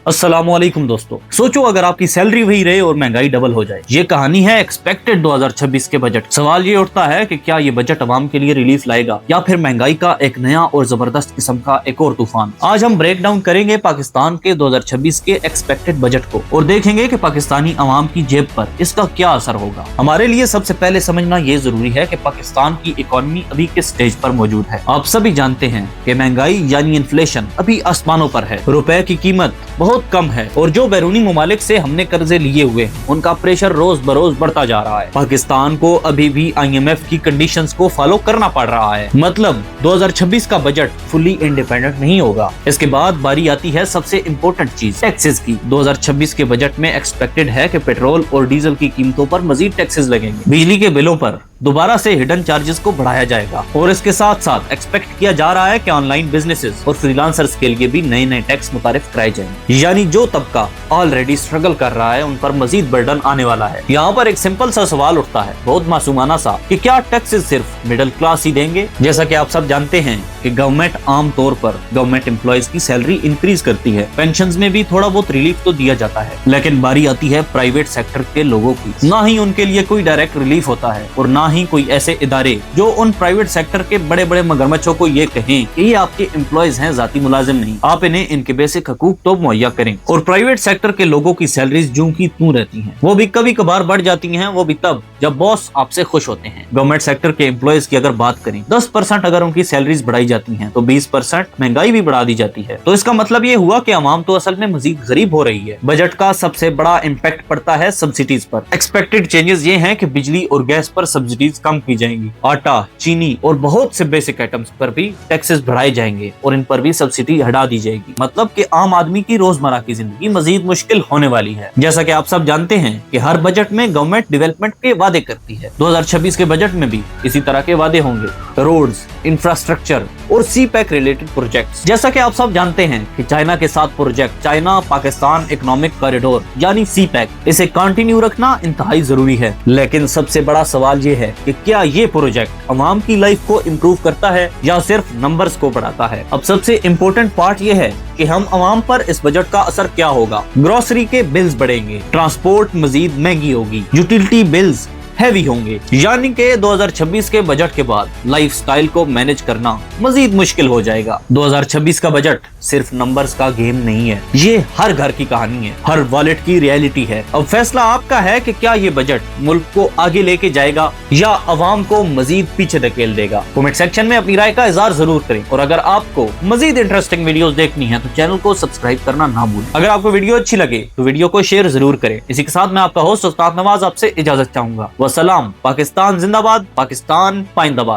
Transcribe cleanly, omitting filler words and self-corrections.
अस्सलाम वालेकुम दोस्तों, सोचो अगर आपकी सैलरी वही रहे और महंगाई डबल हो जाए। ये कहानी है एक्सपेक्टेड 2026 के बजट। सवाल ये उठता है कि क्या ये बजट आवाम के लिए रिलीफ लाएगा या फिर महंगाई का एक नया और जबरदस्त किस्म का एक और तूफान। आज हम ब्रेक डाउन करेंगे पाकिस्तान के 2026 के एक्सपेक्टेड बजट को और देखेंगे कि पाकिस्तानी आवाम की जेब पर इसका क्या असर होगा। हमारे लिए सबसे पहले समझना ये जरूरी है कि पाकिस्तान की इकोनॉमी अभी किस स्टेज पर मौजूद है। आप सभी जानते हैं कि महंगाई यानी इन्फ्लेशन अभी आसमानों पर है। रुपए की कीमत बहुत कम है और जो बैरूनी ममालिक से हमने कर्जे लिए हुए हैं उनका प्रेशर रोज बरोज बढ़ता जा रहा है। पाकिस्तान को अभी भी IMF की कंडीशंस को फॉलो करना पड़ रहा है। मतलब 2026 का बजट फुली इंडिपेंडेंट नहीं होगा। इसके बाद बारी आती है सबसे इम्पोर्टेंट चीज, टैक्सेस की। 2026 के बजट में एक्सपेक्टेड है कि पेट्रोल और डीजल की कीमतों पर मजीद टैक्सेस लगेंगे। बिजली के बिलों पर दोबारा से हिडन चार्जेस को बढ़ाया जाएगा और इसके साथ साथ एक्सपेक्ट किया जा रहा है कि ऑनलाइन बिजनेसेस और फ्रीलांसर्स के लिए भी नए नए टैक्स मुतारिफ कराए जाएंगे। यानी जो तबका ऑलरेडी स्ट्रगल कर रहा है उन पर मजीद बर्डन आने वाला है। यहाँ पर एक सिंपल सा सवाल उठता है, बहुत मासूमाना सा, कि क्या टैक्सेस सिर्फ मिडिल क्लास ही देंगे? जैसा कि आप सब जानते हैं कि गवर्नमेंट आम तौर पर गवर्नमेंट एम्प्लॉयज की सैलरी इंक्रीज करती है, पेंशंस में भी थोड़ा बहुत रिलीफ तो दिया जाता है, लेकिन बारी आती है प्राइवेट सेक्टर के लोगों की। ना ही उनके लिए कोई डायरेक्ट रिलीफ होता है और ना ही कोई ऐसे इदारे जो उन प्राइवेट सेक्टर के बड़े बड़े मगरमच्छों को ये कहें कि ये आपके एम्प्लॉयज हैं, जाती मुलाजिम नहीं, आप इन्हें इनके बेसिक हकूक तो मुहैया करें। और प्राइवेट सेक्टर के लोगों की सैलरीज जो की तू रहती हैं, वो भी कभी कभार बढ़ जाती हैं, वो भी तब जब बॉस आपसे खुश होते हैं। गवर्नमेंट सेक्टर के एम्प्लॉयज की अगर बात करें, 10% अगर उनकी सैलरीज बढ़ाई जाती हैं तो 20% महंगाई भी बढ़ा दी जाती है। तो इसका मतलब ये हुआ कि आवाम तो असल में मजीद गरीब हो रही है। बजट का सबसे बड़ा इम्पैक्ट पड़ता है सब्सिडीज पर। एक्सपेक्टेड चेंजेस ये हैं कि बिजली और गैस पर सब्सिडीज कम की जाएंगी, आटा, चीनी और बहुत से बेसिक आइटम्स पर भी टैक्सेस बढ़ाए जाएंगे और इन पर भी सब्सिडी हटा दी जाएगी। मतलब कि आम आदमी की रोजमर्रा की जिंदगी मजीद मुश्किल होने वाली है। जैसा कि आप सब जानते हैं कि हर बजट में गवर्नमेंट डेवलपमेंट के वादे करती है। 2026 के बजट में भी इसी तरह के वादे होंगे। रोड्स, इंफ्रास्ट्रक्चर और CPEC रिलेटेड प्रोजेक्ट्स। जैसा कि आप सब जानते हैं कि चाइना के साथ project China Pakistan economic corridor यानी CPEC, इसे कंटिन्यू रखना इंतहाई जरूरी है। लेकिन सबसे बड़ा सवाल ये है कि क्या ये प्रोजेक्ट अवाम की लाइफ को इम्प्रूव करता है या सिर्फ नंबर्स को बढ़ाता है? अब सबसे इम्पोर्टेंट पार्ट ये है कि हम अवाम पर इस बजट का असर क्या होगा। ग्रोसरी के बिल्स बढ़ेंगे, ट्रांसपोर्ट मजीद महंगी होगी, यूटिलिटी बिल्स हैवी होंगे। यानी कि 2026 के बजट के बाद लाइफस्टाइल को मैनेज करना मजीद मुश्किल हो जाएगा। 2026 का बजट सिर्फ नंबर्स का गेम नहीं है, ये हर घर की कहानी है, हर वॉलेट की रियलिटी है। अब फैसला आपका है कि क्या ये बजट मुल्क को आगे लेके जाएगा या अवाम को मजीद पीछे धकेल देगा। कमेंट सेक्शन में अपनी राय का इजहार जरूर करें और अगर आपको मजीद इंटरेस्टिंग वीडियोस देखनी है तो चैनल को सब्सक्राइब करना ना भूलें। अगर आपको वीडियो अच्छी लगे तो वीडियो को शेयर जरूर करें। इसी के साथ मैं आपका होस्ट उस्ताद नवाज आपसे इजाजत चाहूंगा। वसलाम। पाकिस्तान जिंदाबाद, पाकिस्तान पाइंदाबाद।